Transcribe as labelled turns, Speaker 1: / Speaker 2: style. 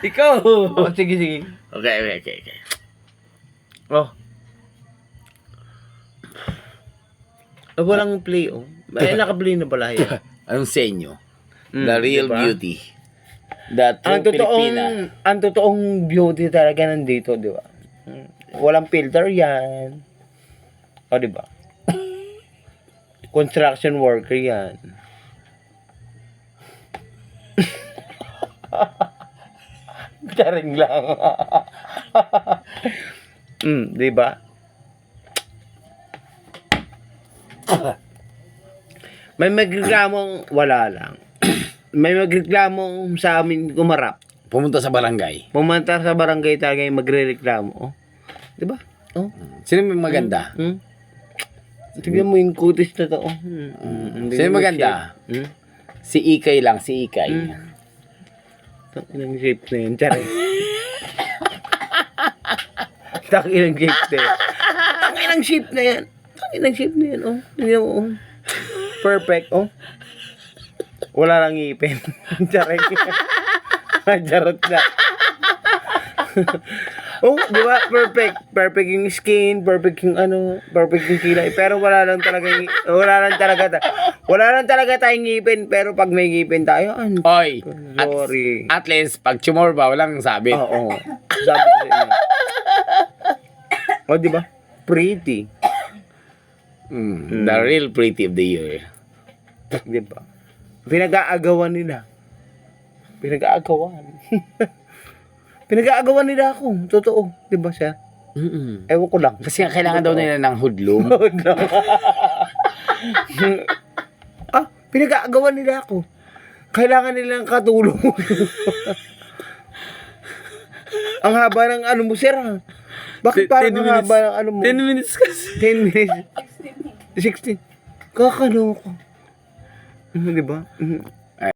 Speaker 1: Ikaw.
Speaker 2: Oh, sige, sige.
Speaker 1: Okay.
Speaker 2: Oh. Walang play, oh. Ay, naka-play na pala yan.
Speaker 1: Anong sa inyo? The real
Speaker 2: diba?
Speaker 1: beauty. The true Pilipina.
Speaker 2: Ang totoong beauty talaga nandito, di ba? Walang filter yan. O, di ba? Construction worker yan. Daring lang. Di ba? May magreklamong wala lang. May magreklamong sa amin kumarap.
Speaker 1: Pumunta sa barangay.
Speaker 2: Pumunta sa barangay talaga yung magrereklamo. Oh. Di ba? Oh.
Speaker 1: Sino may maganda?
Speaker 2: Tignan mo yung kutis na to. Oh.
Speaker 1: Sino maganda? Si Ikay lang, si Ikay.
Speaker 2: Ilang shape na yun. Tsari. Ilang shape na yan. Ilang shape na yan. Ilang shape na yan. Oh. Tignan mo. Oh. Perfect. Oh. Wala lang ngipin. Tsari. Charot na. Oh, di ba? Perfect. Perfect yung skin, perfect yung perfect yung kilay. Pero wala lang talaga tayong ngipin. Pero pag may ngipin tayo,
Speaker 1: Oy,
Speaker 2: sorry.
Speaker 1: at least, pag chumorba, walang sabi.
Speaker 2: Oo. Sabi ko sa inyo. Oh, di ba? Pretty.
Speaker 1: The real pretty of the year.
Speaker 2: Di ba? Pinag-aagawan nila. Pinag-aagawan nila ako. Totoo. Di ba siya? Ewan ko lang.
Speaker 1: Kasi kailangan daw nila ng hoodlum.
Speaker 2: Pinag-aagawan nila ako. Kailangan nila ng katulong. Ang haba ng mo, sir, ha? Bakit parang ang haba ng mo?
Speaker 1: 10 minutes kasi.
Speaker 2: 10 minutes. 16. Kakaloko. Di ba?